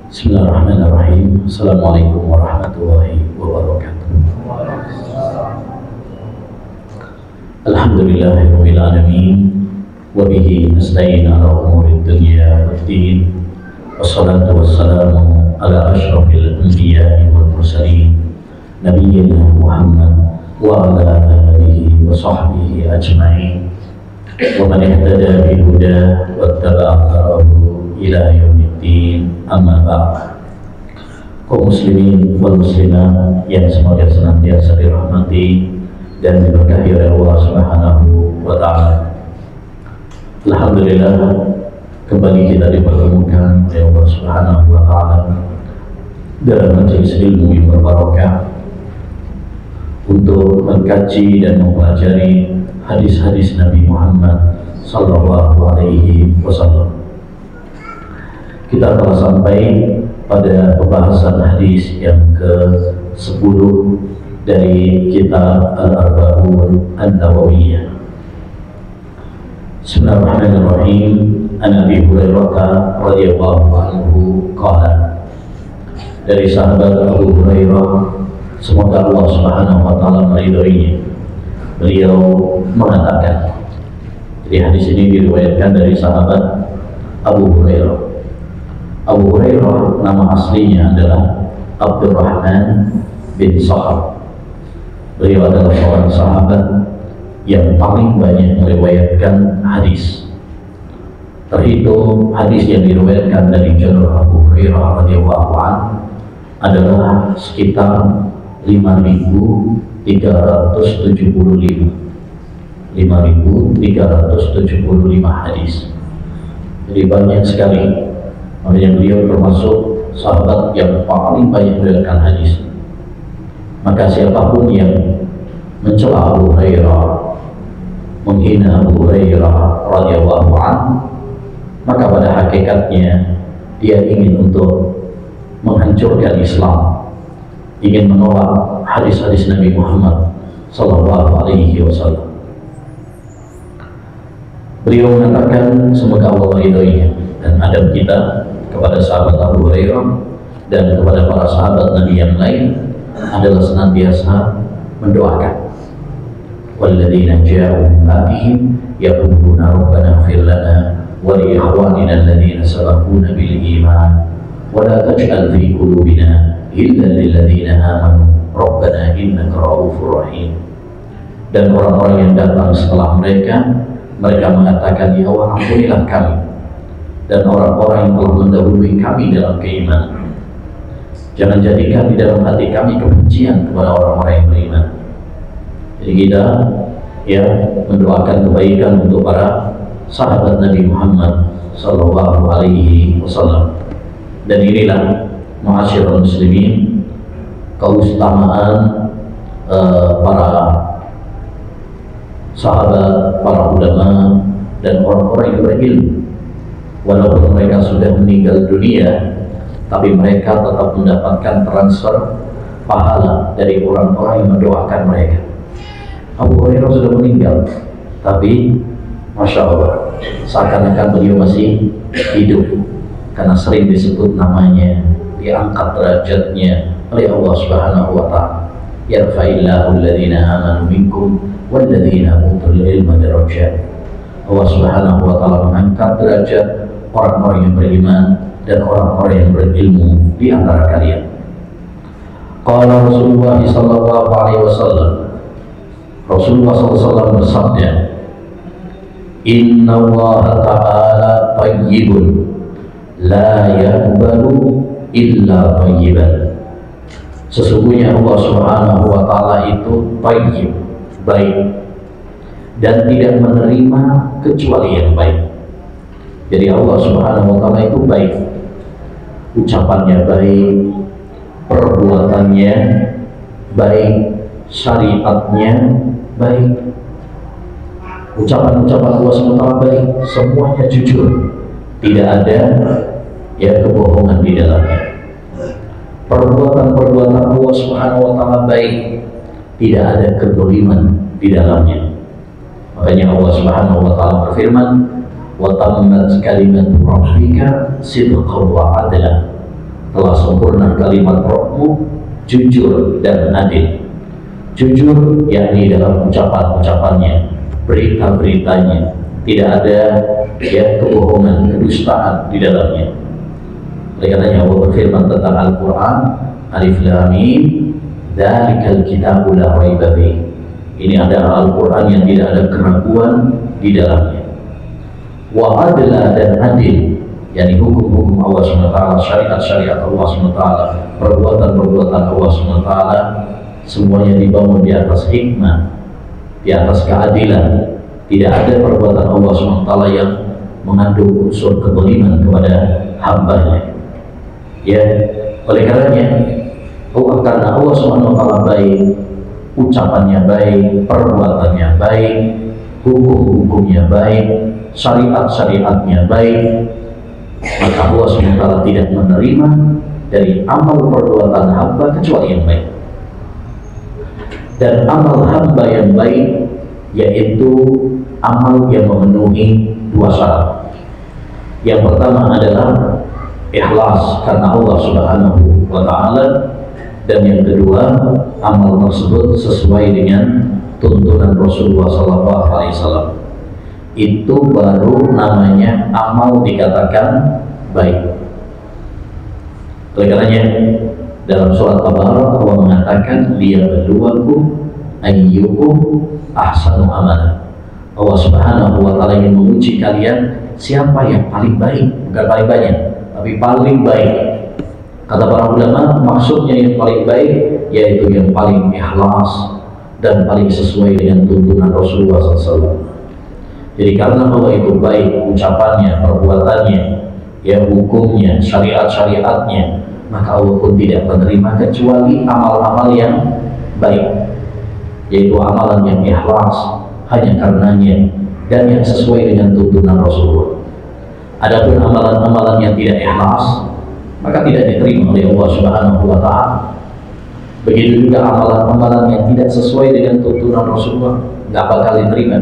Bismillahirrahmanirrahim. Assalamualaikum warahmatullahi wabarakatuh. Alhamdulillahirabbil alamin wa bihi nasta'in ala umuri dunya waddin. Wassalatu wassalamu ala asyrafil anbiya'i wal mursalin nabiyyina Muhammad wa ala alihi wa sahbihi ajma'in wa man ihtada bi huda wattaba'a atharahu ila yaumiddin. Amma ba'd. Kaum muslimin wal muslimat yang semoga senantiasa dirahmati dan diberkahi oleh Allah Subhanahu wa taala. Alhamdulillah, kembali kita dipertemukan oleh Allah Subhanahu wa taala dalam majelis ilmu yang berbarokah untuk mengkaji dan mempelajari hadis-hadis Nabi Muhammad sallallahu alaihi wasallam. Kita telah sampai pada pembahasan hadis yang ke-10 dari kitab Al-Arba'un An-Nawawiyah. Bismillahirrahmanirrahim. An Abi Hurairah radhiyallahu anhu qala. Dari sahabat Abu Hurairah, semoga Allah Subhanahu wa taala meridhoinya, beliau mengatakan. Jadi hadis ini diriwayatkan dari sahabat Abu Hurairah. Abu Hurairah nama aslinya adalah Abdurrahman bin Sakhar. Beliau adalah seorang sahabat yang paling banyak meriwayatkan hadis. Terhitung hadis yang diriwayatkan dari jalur Abu Hurairah radhiyallahu anhu adalah sekitar 5.375 hadis. Jadi banyak sekali. Makanya beliau termasuk sahabat yang paling banyak meriwayatkan hadis. Maka siapapun yang mencela Abu Hurairah, menghina Abu Hurairah radhiyallahu anhu, maka pada hakikatnya dia ingin untuk menghancurkan Islam, ingin menolak hadis-hadis Nabi Muhammad sallallahu alaihi wasallam. Beliau mengatakan, semoga Allah meridhoinya, dan adab kita kepada sahabat Abu Hurairah dan kepada para sahabat Nabi yang lain adalah senantiasa mendoakan. Walladzina ja'u min ba'dihim yaquluna rabbana ighfir lana wa li ikhwanina alladzina sabaquna bil iman wa la taj'al fi qulubina ghillan lil ladzina amanu rabbana innaka ra'ufur rahim. Dan orang-orang yang datang setelah mereka mengatakan, ya Allah, ampunilah kami dan orang-orang yang telah mendahului kami dalam keimanan. Jangan jadikan di dalam hati kami kebencian kepada orang-orang yang beriman. Jadi kita mendoakan kebaikan untuk para sahabat Nabi Muhammad sallallahu alaihi wasallam. Dan inilah ma'asyiral muslimin, keutamaan para sahabat, para ulama dan orang-orang yang berilmu. Walaupun mereka sudah meninggal dunia, tapi mereka tetap mendapatkan transfer pahala dari orang-orang yang mendoakan mereka. Abu Hurairah sudah meninggal, tapi Masya Allah, seakan-akan beliau masih hidup, karena sering disebut namanya, diangkat derajatnya oleh Allah Subhanahu wa ta'ala. Yarfa'illahu alladhina amanu minkum walladhina utul ilma darajat. Allah Subhanahu wa ta'ala mengangkat derajat orang-orang yang beriman dan orang-orang yang berilmu di antara kalian. Qala Rasulullah sallallahu alaihi wasallam, Rasulullah sallallahu bersabda, Inna Allah ta'ala tayyibun la yaqbalu illa tayyiban. Sesungguhnya Allah Subhanahu wa ta'ala itu tayyib, baik, dan tidak menerima kecuali yang baik. Jadi Allah Subhanahu wa ta'ala itu baik, ucapannya baik, perbuatannya baik, syariatnya baik, ucapan-ucapan Allah SWT baik, semuanya jujur, tidak ada kebohongan di dalamnya. Perbuatan-perbuatan Allah Subhanahu wa ta'ala baik, tidak ada kezaliman di dalamnya. Makanya Allah Subhanahu wa ta'ala berfirman, wa tammat kalimatu rabbika sidqan wa adla telah sempurna kalimat Rabbmu, jujur dan adil. Jujur yakni dalam ucapan-ucapannya, berita-beritanya, tidak ada kebohongan, kedustaan di dalamnya. Oleh karenanya Allah berfirman tentang Al-Quran, Alif Lam Mim, Dzalikal Kitabu la raiba fihi. Ini adalah Al-Quran yang tidak ada keraguan di dalamnya. Wa adla dan adil, yakni hukum-hukum Allah SWT, syariat-syariat Allah SWT, perbuatan-perbuatan Allah SWT, semuanya dibangun di atas hikmah, di atas keadilan. Tidak ada perbuatan Allah SWT yang mengandung unsur kezaliman kepada hamba-Nya. Ya, oleh karenanya karena Allah SWT baik, ucapannya baik, perbuatannya baik, hukum-hukumnya baik, syariat-syariatnya baik, maka Allah SWT tidak menerima dari amal perbuatan hamba kecuali yang baik. Dan amal hamba yang baik yaitu amal yang memenuhi dua syarat. Yang pertama adalah ikhlas karena Allah Subhanahu wa Ta'ala, dan yang kedua, amal tersebut sesuai dengan tuntunan Rasulullah SAW. Itu baru namanya amal dikatakan baik. Oleh karenanya dalam surat Tabarak Allah mengatakan liyabluwakum ayyukum ahsanu amala. Allah Subhanahu wa Ta'ala ingin menguji kalian siapa yang paling baik, bukan paling banyak, tapi paling baik. Kata para ulama, maksudnya yang paling baik yaitu yang paling ikhlas dan paling sesuai dengan tuntunan Rasulullah SAW. Jadi karena Allah itu baik ucapannya, perbuatannya, hukumnya, syariat-syariatnya, maka Allah pun tidak menerima kecuali amal-amal yang baik, yaitu amalan yang ikhlas hanya karenanya dan yang sesuai dengan tuntunan Rasulullah. Adapun amalan-amalan yang tidak ikhlas, maka tidak diterima oleh Allah Subhanahu wa Ta'ala. Begitu juga amalan-amalan yang tidak sesuai dengan tuntunan Rasulullah, nggak bakal diterima.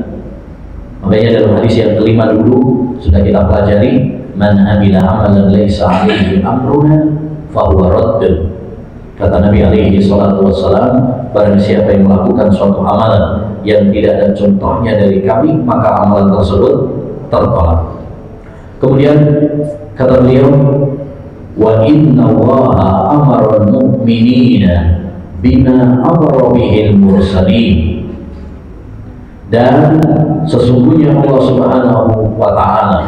Makanya dalam hadis yang kelima dulu sudah kita pelajari, man amila amalan laisa alaihi amruna fahuwa radd. Kata Nabi alaihi salatu wassalam, barang siapa yang melakukan suatu amalan yang tidak ada contohnya dari kami, maka amalan tersebut tertolak. Kemudian kata beliau, wa inna Allaha amara al-mu'minina bima amara bihil mursalin. Dan sesungguhnya Allah Subhanahu wa Ta'ala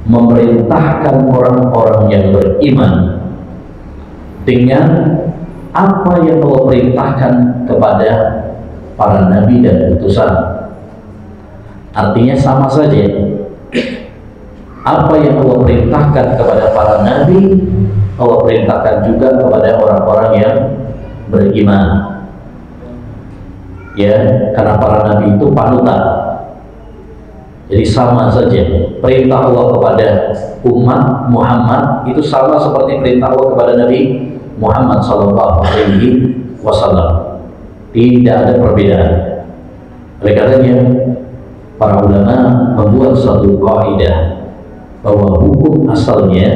memerintahkan orang-orang yang beriman dengan apa yang Allah perintahkan kepada para nabi dan utusan. Artinya sama saja. Apa yang Allah perintahkan kepada para nabi, Allah perintahkan juga kepada orang-orang yang beriman. Ya, karena para nabi itu panutan. Jadi sama saja. Perintah Allah kepada umat Muhammad itu sama seperti perintah Allah kepada Nabi Muhammad SAW. Tidak ada perbedaan. Oleh karenanya para ulama membuat satu kaidah bahwa hukum asalnya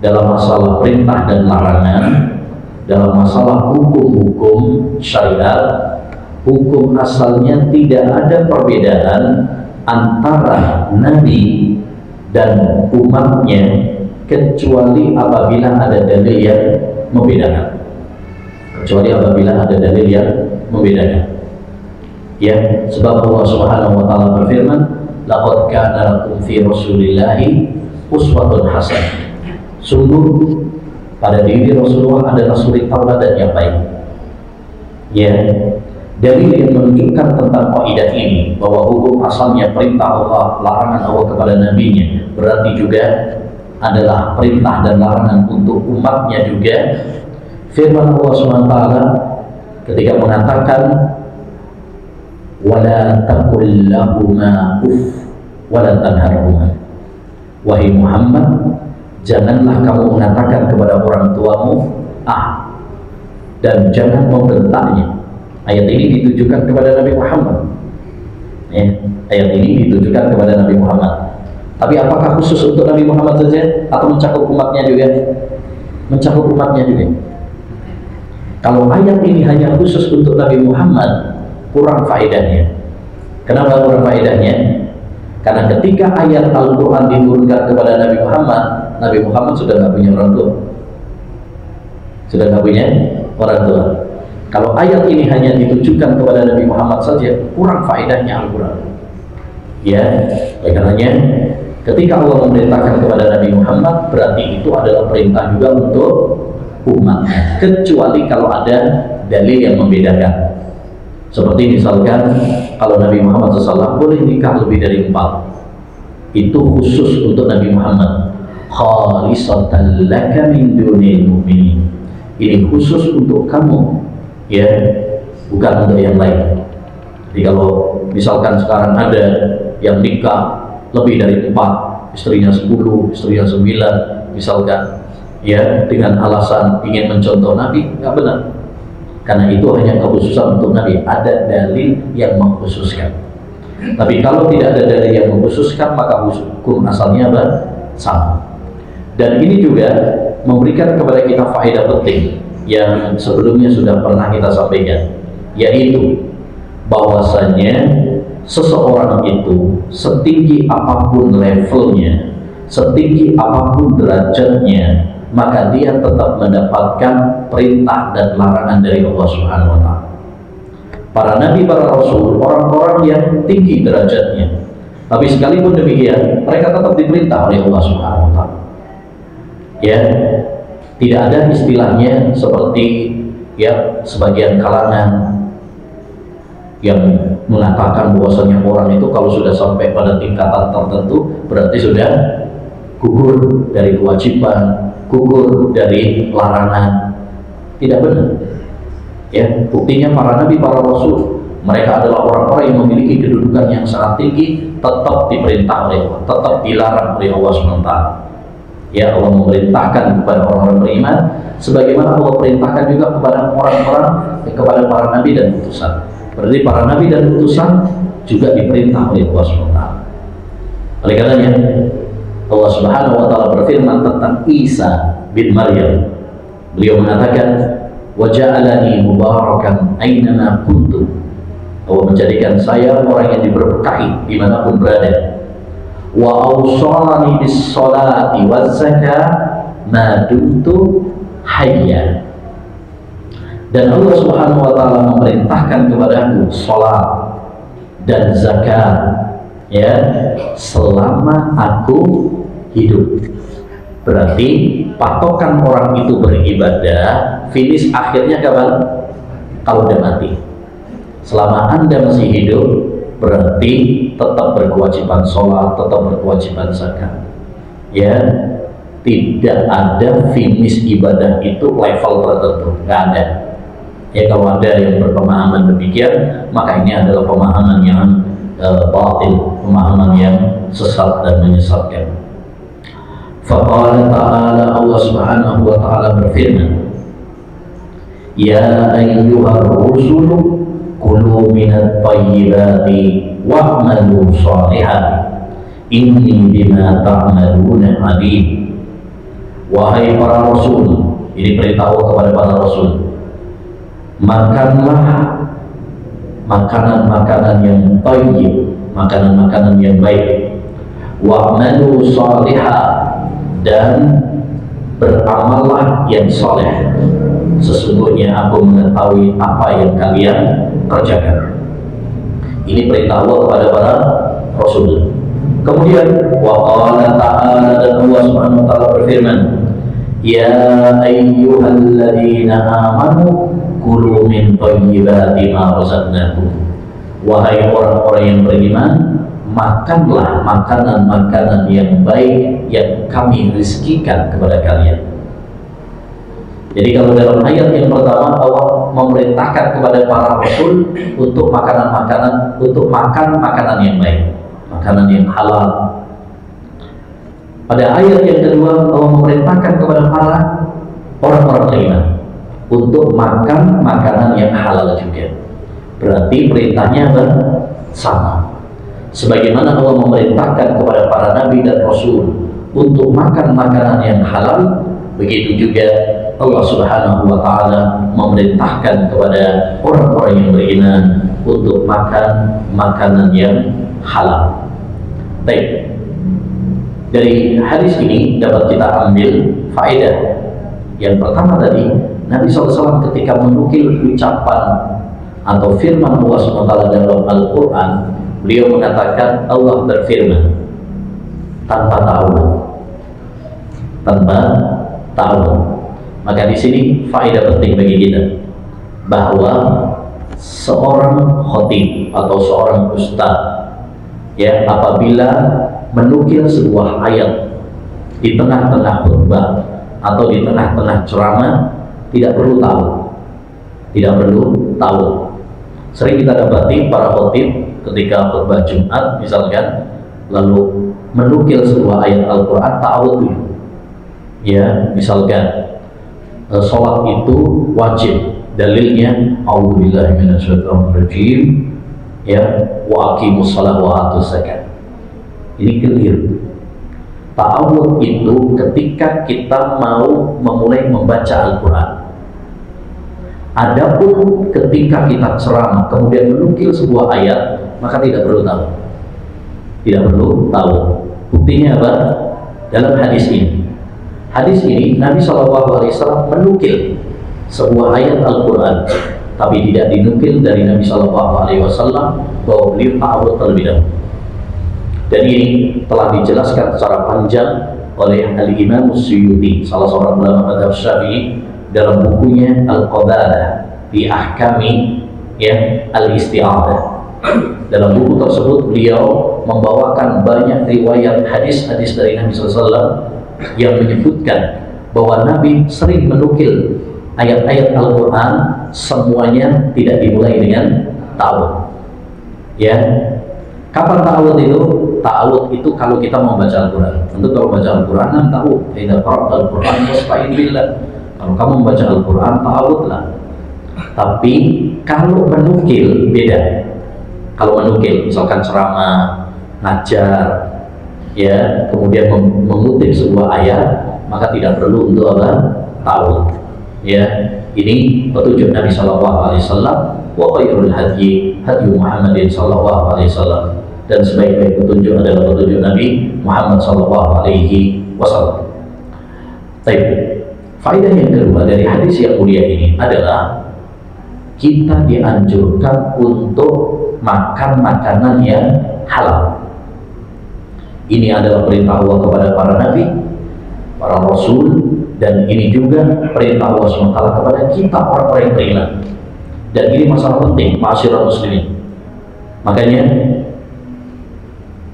dalam masalah perintah dan larangan, dalam masalah hukum-hukum syariat, hukum asalnya tidak ada perbedaan antara nabi dan umatnya kecuali apabila ada dalil yang membedakan. Kecuali apabila ada dalil yang membedakan. Ya, sebab Allah Subhanahu wa Ta'ala berfirman, laqad kana lakum fi Rasulillahi uswatun hasanah. Sungguh pada diri Rasulullah adalah suri tauladan yang baik. Ya, dalil yang menunjukkan tentang kaidah ini bahwa hukum asalnya perintah Allah, larangan Allah kepada nabinya, berarti juga adalah perintah dan larangan untuk umatnya juga. Firman Allah SWT ketika mengatakan wala taqul lahuma uff wala tanharhuma. Wahai Muhammad, janganlah kamu mengatakan kepada orang tuamu dan jangan membentaknya. Ayat ini ditujukan kepada Nabi Muhammad. Ayat ini ditujukan kepada Nabi Muhammad. Tapi apakah khusus untuk Nabi Muhammad saja atau mencakup umatnya juga? mencakup umatnya juga. Kalau ayat ini hanya khusus untuk Nabi Muhammad, kurang faedahnya. Kenapa kurang faedahnya? Karena ketika ayat Al-Quran diturunkan kepada Nabi Muhammad sudah nggak punya orang tua. Sudah nggak punya orang tua. Kalau ayat ini hanya ditujukan kepada Nabi Muhammad saja, kurang faedahnya Al-Quran. Ya, oleh karenanya ketika Allah memerintahkan kepada Nabi Muhammad, berarti itu adalah perintah juga untuk umatnya, kecuali kalau ada dalil yang membedakan. Seperti misalkan kalau Nabi Muhammad SAW boleh nikah lebih dari 4, itu khusus untuk Nabi Muhammad. Khalisatan laka min dunil mu'minin. Ini khusus untuk kamu, ya, bukan untuk yang lain. Jadi kalau misalkan sekarang ada yang nikah lebih dari 4, istrinya 10, istrinya 9, misalkan, ya, dengan alasan ingin mencontoh Nabi, nggak benar. Karena itu hanya kekhususan untuk Nabi, ada dalil yang mengkhususkan. Tapi kalau tidak ada dalil yang mengkhususkan, maka hukum asalnya apa? Sama. Dan ini juga memberikan kepada kita faedah penting yang sebelumnya sudah pernah kita sampaikan, yaitu bahwasanya seseorang itu setinggi apapun levelnya, setinggi apapun derajatnya, maka dia tetap mendapatkan perintah dan larangan dari Allah Subhanahu wa Ta'ala. Para nabi, para rasul, orang-orang yang tinggi derajatnya, tapi sekalipun demikian mereka tetap diperintah oleh Allah Subhanahu wa Ta'ala. Ya, tidak ada istilahnya seperti, ya, sebagian kalangan yang mengatakan bahwasanya orang itu kalau sudah sampai pada tingkatan tertentu berarti sudah gugur dari kewajiban, gugur dari larangan. Tidak benar. Ya, buktinya para nabi, para rasul, mereka adalah orang-orang yang memiliki kedudukan yang sangat tinggi, tetap diperintah oleh Allah, tetap dilarang oleh Allah SWT. Ya, Allah memerintahkan kepada orang-orang beriman sebagaimana Allah perintahkan juga kepada orang-orang, kepada para nabi dan utusan. Berarti para nabi dan utusan juga diperintah oleh Allah SWT. Oleh karenanya Allah Subhanahu wa Ta'ala berfirman tentang Isa bin Maryam. Beliau mengatakan, wa ja'alani mubarakan aynama kuntu. Allah menjadikan saya orang yang diberkahi dimanapun berada. Wa awsani bis salati waz zakah ma dumtu hayya. Dan Allah Subhanahu wa Ta'ala memerintahkan kepadaku salat dan zakat, ya, selama aku hidup. Berarti patokan orang itu beribadah finish akhirnya kapan? Kalau udah mati. Selama Anda masih hidup berarti tetap berkewajiban sholat, tetap berkewajiban zakat. Ya, tidak ada finish ibadah itu level tertentu, nggak ada. Ya, kalau ada yang berpemahaman demikian, maka ini adalah pemahaman yang batil, pemahaman yang sesat dan menyesatkan. Faqala ta'ala, Allah Subhanahu wa Ta'ala berfirman, ya ayyuhar rusulu kulu minat tayyibati wa'malu shalihan inni bima ta'maluna alim. Wahai para rasul, ini perintah kepada para rasul, makanlah makanan-makanan yang thayyib, makanan-makanan yang baik, wa'malu shalihan, dan beramallah yang soleh. Sesungguhnya aku mengetahui apa yang kalian kerjakan. Ini perintah Allah kepada para rasul. Kemudian wa qala ta'ala, dan Allah Subhanahu wa Ta'ala berfirman, ya ayyuhalladzina amanu kulu min thayyibati ma razaqnakum. Wahai orang-orang yang beriman, makanlah makanan-makanan yang baik yang kami rizkikan kepada kalian. Jadi kalau dalam ayat yang pertama Allah memerintahkan kepada para rasul untuk makanan-makanan, untuk makan makanan yang baik, makanan yang halal. Pada ayat yang kedua Allah memerintahkan kepada para orang-orang beriman untuk makan makanan yang halal juga. Berarti perintahnya sama. Sebagaimana Allah memerintahkan kepada para nabi dan rasul untuk makan makanan yang halal, Begitu juga Allah Subhanahu wa Ta'ala memerintahkan kepada orang-orang yang beriman untuk makan makanan yang halal. Baik, dari hadis ini dapat kita ambil faedah. Yang pertama tadi, Nabi SAW ketika menukil ucapan atau firman Allah SWT dalam Al-Quran, beliau mengatakan Allah berfirman tanpa ta'awud, tanpa ta'awud. Maka di sini faedah penting bagi kita bahwa seorang khatib atau seorang ustaz, ya, apabila menukil sebuah ayat di tengah-tengah khutbah atau di tengah-tengah ceramah, tidak perlu tahu, tidak perlu tahu. Sering kita dapati para khatib ketika khutbah Jumat misalkan, lalu menukil sebuah ayat Al-Quran, ta'awud dulu. Ya, misalkan sholat itu wajib, dalilnya a'udzubillahi minasyaitonirrajim, ya, wa aqimus shalah wa atuz zakat. Ini clear. Ta'awud itu ketika kita mau memulai membaca Al-Quran. Adapun ketika kita ceramah kemudian menukil sebuah ayat, maka tidak perlu tahu. Tidak perlu tahu. Buktinya apa? Dalam hadis ini. Hadis ini Nabi SAW menukil sebuah ayat Al-Quran, tapi tidak dinukil dari Nabi SAW bahwa beliau ta'awud terlebih dahulu. Dan ini telah dijelaskan secara panjang oleh Al-Imam Suyuti, salah seorang ulama mazhab Syafi'i, dalam bukunya Al-Qadadah di Ahkami, ya, Al-Isti'adah. Dalam buku tersebut beliau membawakan banyak riwayat hadis-hadis dari Nabi SAW yang menyebutkan bahwa Nabi sering menukil ayat-ayat Al-Quran, semuanya tidak dimulai dengan ta'awud. Ya, kapan ta'awud itu? Ta'awud itu kalau kita mau baca Al-Quran. Tentu kalau baca Al-Quran kan ta'awud. Idza qara'ta Al-Quran fasta'in billah. Kalau kamu membaca Al-Quran, ta'awudlah. Tapi kalau menukil beda. Kalau menukil, misalkan ceramah, ngajar, ya, kemudian mengutip sebuah ayat, maka tidak perlu untuk apa? Ta'awud. Ya, ini petunjuk Nabi SAW. Wa khairul hadyi hadyu Muhammadin sallallahu alaihi wasallam. Dan sebaik-baik petunjuk adalah petunjuk Nabi Muhammad sallallahu alaihi wasallam. Baik. Faedah yang kedua dari hadis yang mulia ini adalah kita dianjurkan untuk makan makanan yang halal. Ini adalah perintah Allah kepada para nabi, para rasul, dan ini juga perintah Allah SWT kepada kita orang-orang yang beriman. Dan ini masalah penting, ma'asyiral muslimin. Makanya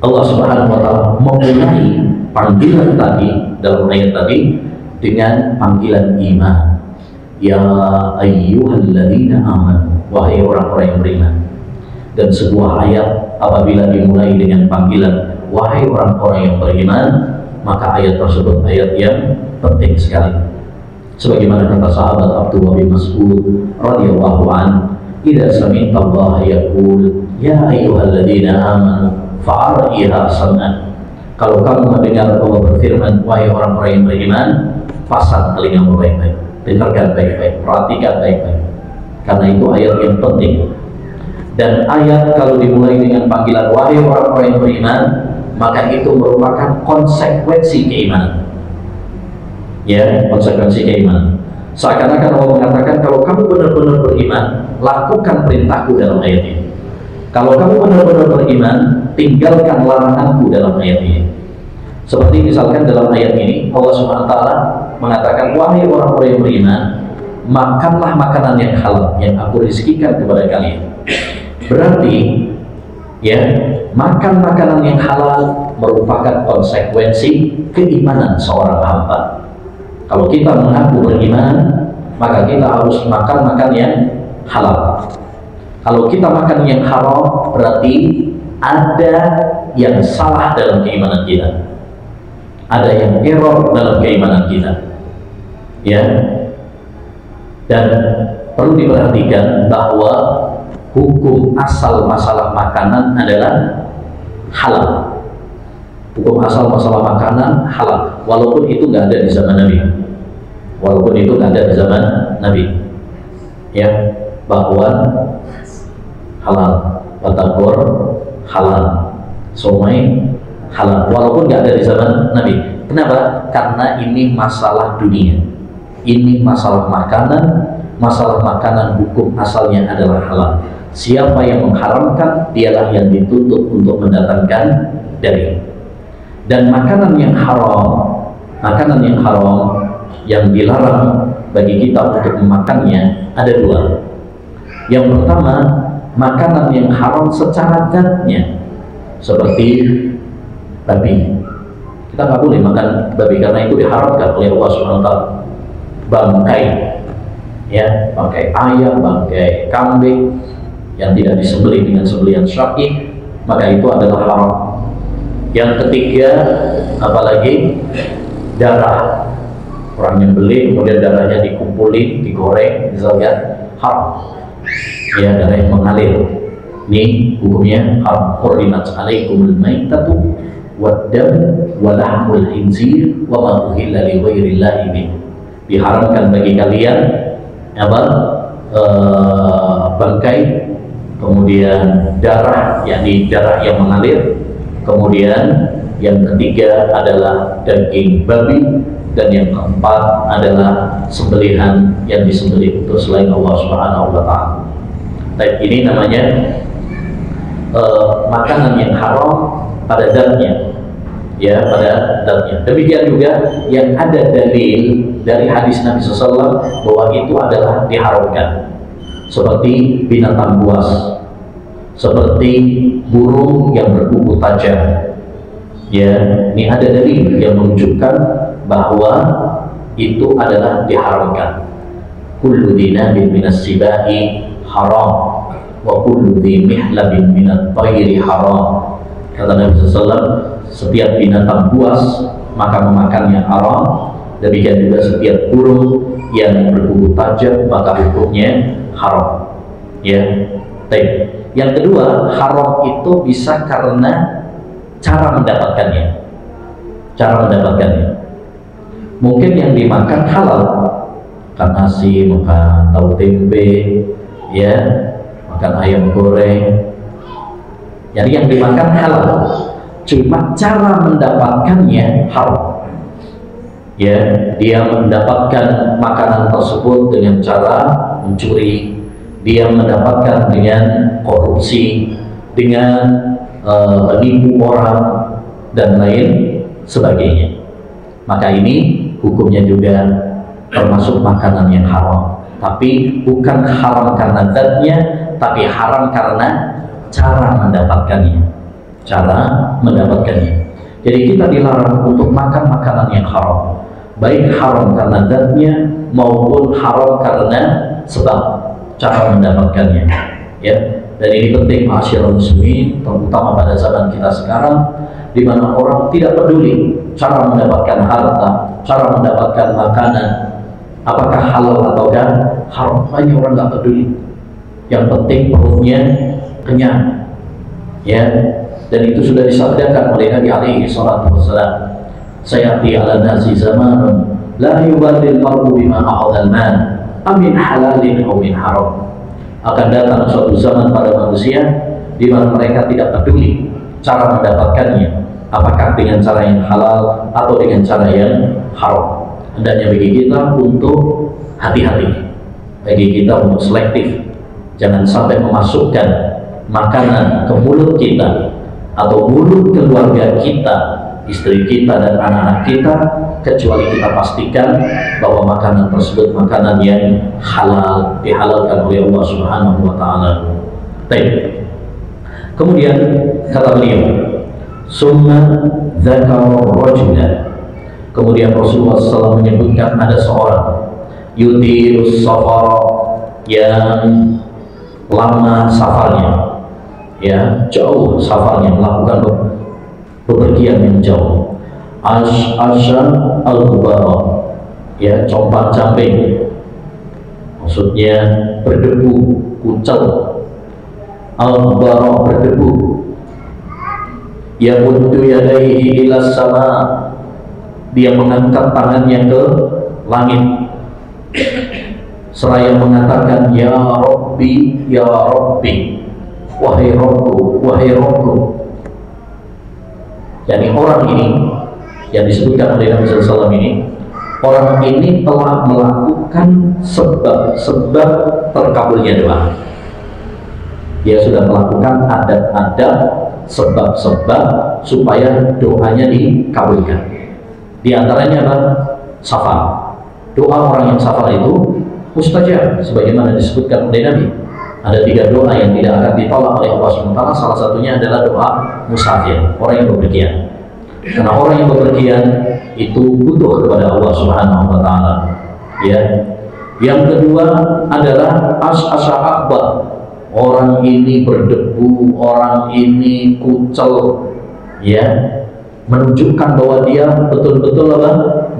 Allah Subhanahu wa Ta'ala memulai panggilan tadi dalam ayat tadi dengan panggilan iman. Ya ayyuhalladzina amanu, wahai orang-orang yang beriman. Dan sebuah ayat apabila dimulai dengan panggilan wahai orang-orang yang beriman, maka ayat tersebut ayat yang penting sekali. Sebagaimana kata sahabat Abdullah bin Mas'ud radhiyallahu an, "Idza sami'ta Allah yaqul ya ayyuhalladzina amanu fa'ar'iha sam'an." Kalau kamu mendengar Allah berfirman wahai orang-orang yang beriman, pasang telingamu baik-baik, dengarkan baik-baik, perhatikan baik-baik, karena itu ayat yang penting. Dan ayat kalau dimulai dengan panggilan wahai orang-orang yang beriman, maka itu merupakan konsekuensi keimanan. Ya, konsekuensi keimanan. Seakan-akan Allah mengatakan kalau kamu benar-benar beriman, lakukan perintahku dalam ayat ini. Kalau kamu benar-benar beriman, tinggalkan laranganku dalam ayat ini. Seperti misalkan dalam ayat ini Allah SWT mengatakan wahai orang-orang yang beriman, makanlah makanan yang halal yang aku rizkikan kepada kalian. Berarti, ya, makan makanan yang halal merupakan konsekuensi keimanan seorang hamba. Kalau kita mengaku beriman, maka kita harus makan makan yang halal. Kalau kita makan yang haram, berarti ada yang salah dalam keimanan kita, ada yang error dalam keimanan kita. Ya, dan perlu diperhatikan bahwa hukum asal masalah makanan adalah halal. Hukum asal masalah makanan halal, walaupun itu nggak ada di zaman Nabi. walaupun itu nggak ada di zaman Nabi. Ya, bakwan halal, batagor halal, somai halal, walaupun nggak ada di zaman Nabi. Kenapa? Karena ini masalah dunia, ini masalah makanan hukum asalnya adalah halal. Siapa yang mengharamkan, dialah yang dituntut untuk mendatangkan dalil. Dan makanan yang haram yang dilarang bagi kita untuk memakannya ada dua. Yang pertama, makanan yang haram secara zatnya, seperti babi. Kita nggak boleh makan babi karena itu diharamkan oleh Allah SWT. Bangkai, ya, bangkai ayam, bangkai kambing yang tidak disembelih dengan sembelihan syar'i, maka itu adalah haram. Yang ketiga, apalagi darah, orang nyembelih kemudian darahnya dikumpulin, digoreng, misalnya, haram. Ya, darah yang mengalir, ini hukumnya haram. Hurrimat alaikumul maitatu waddam walahmul khinzir wa ma uhilla li ghairillahi bih. Diharamkan bagi kalian apa? Bangkai, kemudian darah, yakni darah yang mengalir, kemudian yang ketiga adalah daging babi, dan yang keempat adalah sembelihan yang disembelih untuk selain Allah Subhanahu wa Ta'ala. Ini namanya makanan yang haram pada zatnya, ya, pada zatnya. Demikian juga yang ada dalil dari hadis Nabi SAW bahwa itu adalah diharamkan, seperti binatang buas, seperti burung yang berkuku tajam. Ya, ini ada dalil yang menunjukkan bahwa itu adalah diharamkan. Kullu dinabin minas sibahi haram wa kullu dhi mihlabin minat tayri haram. Kata Nabi SAW, setiap binatang buas maka memakannya haram. Demikian juga setiap burung yang berkuku tajam maka hukumnya haram. Ya, baik. Yang kedua, haram itu bisa karena cara mendapatkannya. Mungkin yang dimakan halal, makan nasi, makan tahu tempe, ya, makan ayam goreng. Jadi yang dimakan halal, cuma cara mendapatkannya haram. Ya, dia mendapatkan makanan tersebut dengan cara mencuri, dia mendapatkan dengan korupsi, dengan menipu orang dan lain sebagainya. Maka ini hukumnya juga termasuk makanan yang haram, tapi bukan haram karena zatnya, tapi haram karena cara mendapatkannya. Jadi kita dilarang untuk makan makanan yang haram, baik haram karena zatnya maupun haram karena sebab cara mendapatkannya. Ya, dan ini penting ma'asyiral muslimin, terutama pada zaman kita sekarang, di mana orang tidak peduli cara mendapatkan harta, cara mendapatkan makanan, apakah halal ataukah haram. Banyak orang nggak peduli. Yang penting perutnya kenyang. Ya, dan itu sudah disabdakan oleh Nabi alaihi salatu wassalam, sayati ala nasi zamanun la yubadil mar'u bima a'adal man amin halalin aw min haram. Akan datang suatu zaman pada manusia di mana mereka tidak peduli cara mendapatkannya, apakah dengan cara yang halal atau dengan cara yang haram. Hendaknya bagi kita untuk hati-hati, bagi kita untuk selektif, jangan sampai memasukkan makanan ke mulut kita atau mulut keluarga kita, istri kita dan anak-anak kita, kecuali kita pastikan bahwa makanan tersebut makanan yang halal, dihalalkan oleh Allah Subhanahu wa Ta'ala. Baik. Kemudian kata beliau, summa dzakara rajulan. Kemudian Rasulullah SAW menyebutkan ada seorang yudirus safar, yang lama safarnya, ya, jauh safarnya, melakukan bepergian yang jauh. Asya al-gubara, ya, compang-camping, maksudnya berdebu, kucel. Al-gubara, berdebu. Yamuddu yadaihi ila sama, dia mengangkat tangannya ke langit. seraya mengatakan ya Rabbi, ya Rabbi, wahai Rabbku, wahai Rabbku. Yani orang ini yang disebutkan oleh Nabi SAW ini, orang ini telah melakukan sebab-sebab terkabulnya doa. Dia sudah melakukan adab-adab, sebab-sebab supaya doanya dikabulkan. Di antaranya apa? Safar. Doa orang yang safar itu mustajab, sebagaimana disebutkan oleh Nabi. Ada 3 doa yang tidak akan ditolak oleh Allah SWT. Salah satunya adalah doa musafir, orang yang bepergian. Karena orang yang bepergian itu butuh kepada Allah Subhanahu wa taala. Ya. Yang kedua adalah as'asa akbar. Orang ini berdebu, orang ini kucel, ya, menunjukkan bahwa dia betul-betul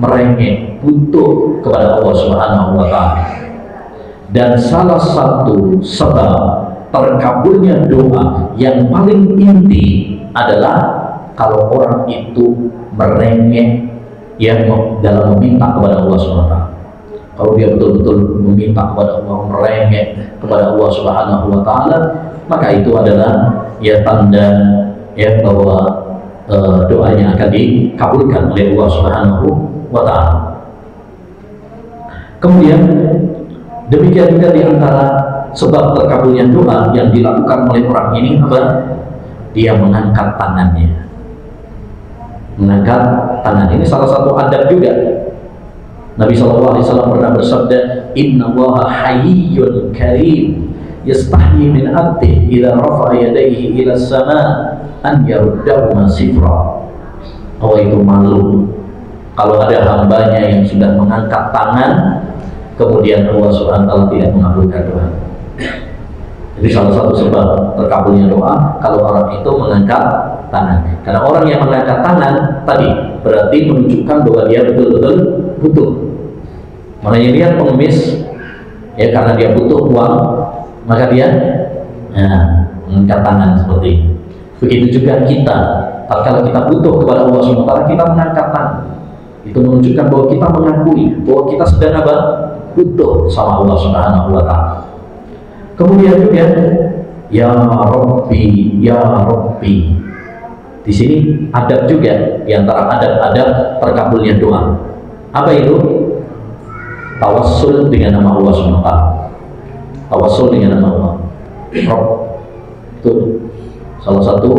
merengek, butuh kepada Allah Subhanahu wa taala. Dan salah satu sebab terkabulnya doa yang paling inti adalah kalau orang itu merengek, ya, dalam meminta kepada Allah SWT. Kalau dia betul-betul meminta kepada Allah, merengek kepada Allah Subhanahu wa taala, maka itu adalah ya tanda ya bahwa doanya akan dikabulkan oleh Allah Subhanahu wa taala. Kemudian demikian juga di antara sebab terkabulnya doa yang dilakukan oleh orang ini apa? Dia mengangkat tangannya. Mengangkat tangan ini salah satu adab juga. Nabi SAW pernah bersabda, Inna Allaha hayyun karim yastahyi min abdih idza rafa'a yadayhi ila as-sama' an yaruddahuma sifra. Allah itu malu kalau ada hambanya yang sudah mengangkat tangan kemudian Allah SWT tidak mengabulkan doa. Jadi salah satu sebab terkabulnya doa kalau orang itu mengangkat tangan. Karena orang yang mengangkat tangan tadi berarti menunjukkan bahwa dia betul-betul butuh. Makanya dia pengemis, ya, karena dia butuh uang, maka dia mengangkat tangan seperti ini. Begitu juga kita, tatkala kita butuh kepada Allah SWT, kita mengangkat tangan. Itu menunjukkan bahwa kita mengakui bahwa kita sedang apa? Butuh sama Allah Subhanahu wa taala. Kemudian juga ya Rabbi, ya Rabbi. Di sini adab juga, di antara adab-adab terkabulnya doa. Apa itu? Tawassul dengan nama Allah SWT. Tawassul dengan nama Allah. Rabb itu salah satu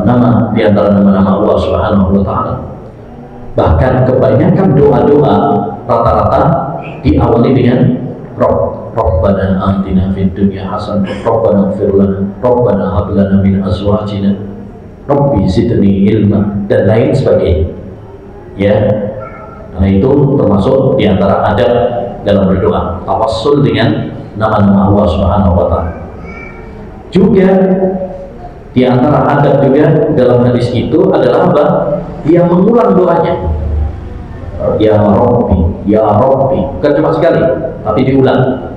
nama di antara nama-nama Allah Subhanahu wa taala. Bahkan kebanyakan doa-doa rata-rata diawali dengan Rabb. Rabbana atina fid dunya hasanah, Rabbana ighfir lana, Rabbana hab lana min azwajina, Rabbi zidni ilma, dan lain sebagainya. Ya. Karena itu termasuk di antara adab dalam berdoa, tawassul dengan nama-nama Allah Subhanahu wa taala. Juga di antara adab juga dalam hadis itu adalah apa? Dia mengulang doanya. Ya Rabbi, ya Rabbi. Bukan cuma sekali, tapi diulang.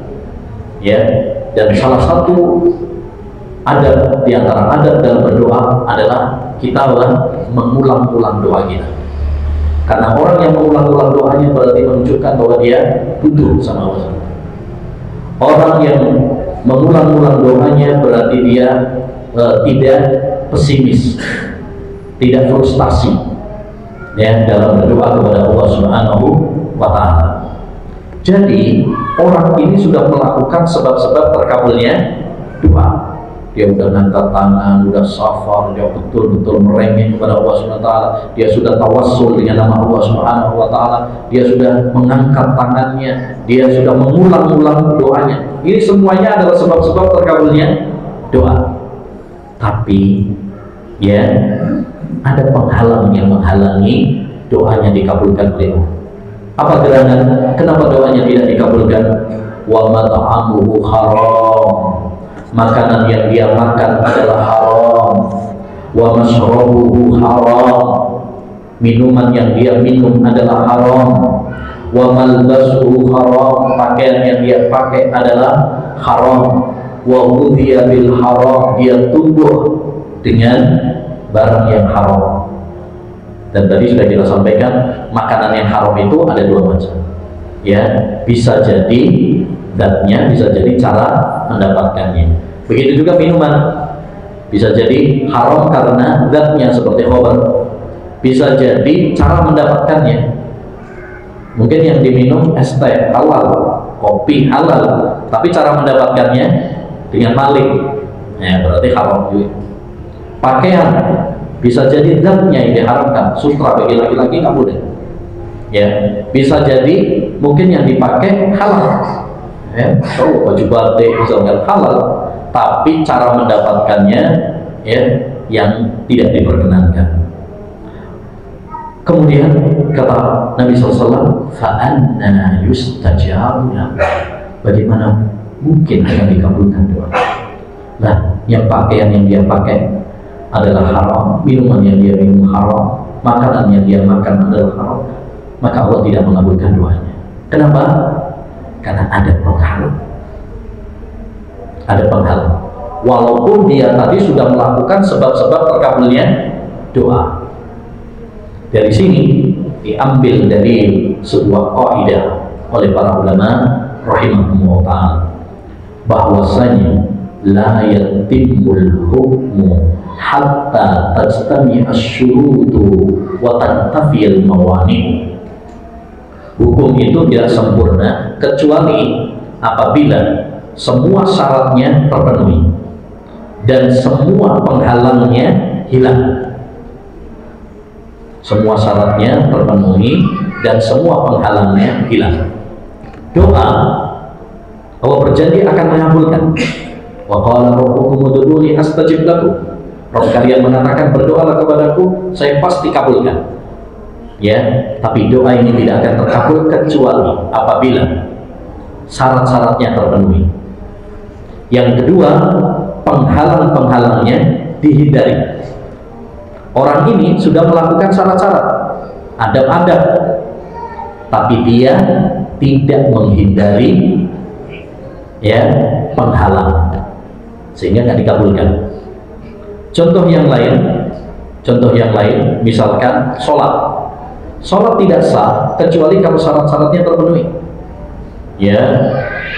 Ya, dan salah satu adab di antara adab dalam berdoa adalah kita mengulang-ulang doa kita. Karena orang yang mengulang-ulang doanya berarti menunjukkan bahwa dia butuh sama Allah. Orang yang mengulang-ulang doanya berarti dia tidak pesimis, tidak frustasi, ya, dalam berdoa kepada Allah Subhanahu wa taala. Jadi orang ini sudah melakukan sebab-sebab terkabulnya doa. Dia sudah ngangkat tangan, sudah safar, dia betul-betul merengek kepada Allah Subhanahu wa taala. Dia sudah tawassul dengan nama Allah Subhanahu wa taala. Dia sudah mengangkat tangannya, dia sudah mengulang-ulang doanya. Ini semuanya adalah sebab-sebab terkabulnya doa. Tapi ya, ada penghalang yang menghalangi doanya dikabulkan oleh Allah. Apa gerangan? Kenapa doanya tidak dikabulkan? Wa mat'amuhu haram. Makanan yang dia makan adalah haram. Wa mashrabuhu haram. Minuman yang dia minum adalah haram. Wa malbasuhu haram. Pakaian yang dia pakai adalah haram. Wa ghudhiya bil haram. Dia tumbuh dengan barang yang haram. Dan tadi sudah kita sampaikan, makanan yang haram itu ada 2 macam. ya, bisa jadi zatnya, bisa jadi cara mendapatkannya. Begitu juga minuman, bisa jadi haram karena zatnya seperti khamr, bisa jadi cara mendapatkannya. Mungkin yang diminum es teh halal, kopi halal, tapi cara mendapatkannya dengan maling, ya berarti haram juga. Pakaian bisa jadi zatnya yang diharamkan, sutra bagi laki-laki nggak boleh. Ya, bisa jadi mungkin yang dipakai halal, ya, baju batik misalkan halal, tapi cara mendapatkannya ya yang tidak diperkenankan. Kemudian kata Nabi SAW, fa'anna yustajabuna, bagaimana mungkin akan dikabulkan doa? Nah, yang pakaian yang dia pakai adalah haram, minuman yang dia minum haram, makanan yang dia makan adalah haram, maka Allah tidak mengabulkan doanya. Kenapa? Karena ada penghalang. Ada penghalang. Walaupun dia tadi sudah melakukan sebab-sebab terkabulnya doa. Dari sini diambil dari sebuah kaidah oleh para ulama rahimahumullah ta'ala, bahwasanya la yatimul hukmu hatta tajtami asyurutu wa tantafi al-mawani. Hukum itu tidak sempurna kecuali apabila semua syaratnya terpenuhi dan semua penghalangnya hilang. Semua syaratnya terpenuhi dan semua penghalangnya hilang. Doa, Allah berjanji akan mengabulkan. Wa qala rabbukum ud'uuni astajib lakum. Rabb kalian mengatakan berdoalah kepadaku, saya pasti kabulkan. Ya, tapi doa ini tidak akan terkabul kecuali apabila syarat-syaratnya terpenuhi. Yang kedua, penghalang-penghalangnya dihindari. Orang ini sudah melakukan syarat-syarat, adab-adab, tapi dia tidak menghindari ya penghalang, sehingga nggak dikabulkan. Contoh yang lain, misalkan sholat tidak sah kecuali kalau syarat-syaratnya terpenuhi. Ya,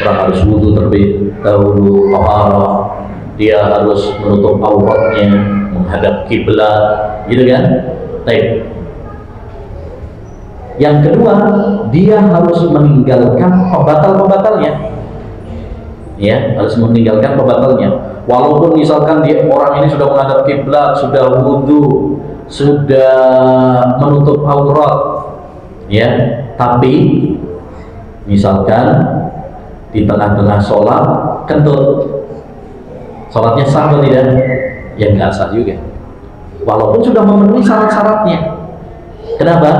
orang harus wudhu terlebih dahulu, taharah, dia harus menutup auratnya, menghadap kiblat, gitu kan? Baik. Yang kedua, dia harus meninggalkan pembatal-pembatalnya. Ya, harus meninggalkan pembatalnya. Walaupun misalkan dia orang ini sudah menghadap kiblat, sudah wudhu, sudah menutup aurat, ya, tapi misalkan di tengah-tengah sholat kentut, sholatnya sah atau tidak? Ya nggak sah juga, walaupun sudah memenuhi syarat-syaratnya. Kenapa?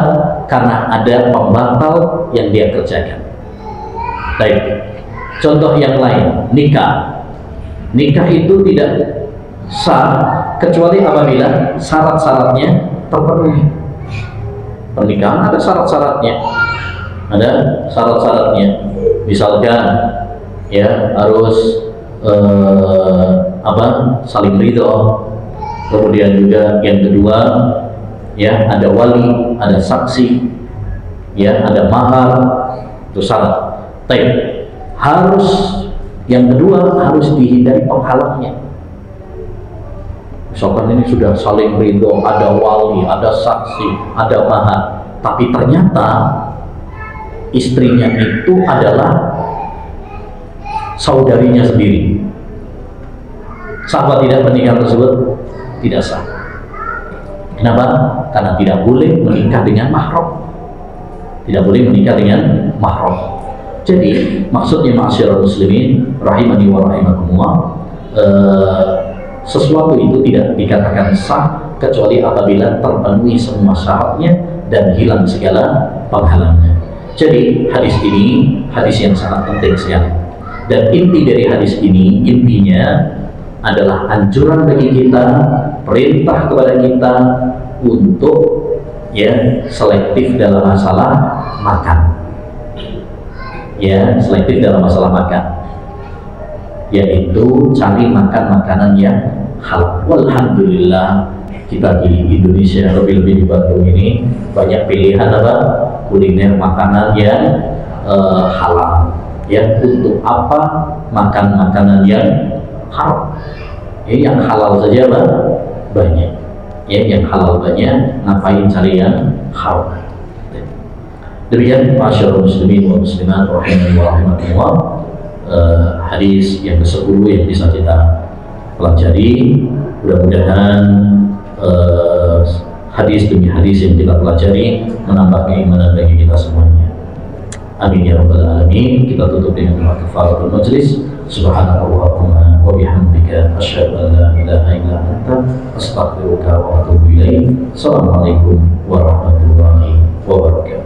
Karena ada pembatal yang dia kerjakan. Baik. Contoh yang lain, nikah itu tidak sah kecuali apabila syarat-syaratnya terpenuhi. Pernikahan ada syarat-syaratnya, misalkan ya harus saling ridho. Kemudian juga yang kedua ya ada wali, ada saksi, ya ada mahar, itu syarat. Yang kedua harus dihindari penghalangnya. Misalkan ini sudah saling ridho, ada wali, ada saksi, ada mahar, tapi ternyata istrinya itu adalah saudarinya sendiri. Sah atau tidak pernikahan tersebut? Tidak sah. Kenapa? Karena tidak boleh menikah dengan mahram. Tidak boleh menikah dengan mahram. Jadi maksudnya ma'asyiral muslimin rahimani wa rahimakumullah, sesuatu itu tidak dikatakan sah kecuali apabila terpenuhi semua syaratnya dan hilang segala penghalangnya. Jadi hadis ini hadis yang sangat penting sekali. Dan inti dari hadis ini, intinya adalah anjuran bagi kita, perintah kepada kita untuk ya selektif dalam masalah makan. Ya, selektif dalam masalah makan, yaitu cari makan makanan yang halal. Alhamdulillah kita di Indonesia, lebih-lebih di Bandung ini banyak pilihan kuliner makanan yang halal. Ya, untuk apa makan makanan yang haram? Ya, yang halal saja banyak. Ya, yang halal banyak, ngapain cari yang haram? Demikian masyaallah muslimin wa muslimat rahimani wa rahimakumullah, hadis yang ke-10 yang bisa kita pelajari. Mudah-mudahan hadis demi hadis yang kita pelajari menambah keimanan bagi kita semuanya. Amin ya rabbal alamin. Kita tutup dengan doa kafaratul majlis. Subhanallahumma wa bihamdika asyhadu an la ilaha illa anta astaghfiruka wa atubu ilaik. Assalamualaikum warahmatullahi wabarakatuh.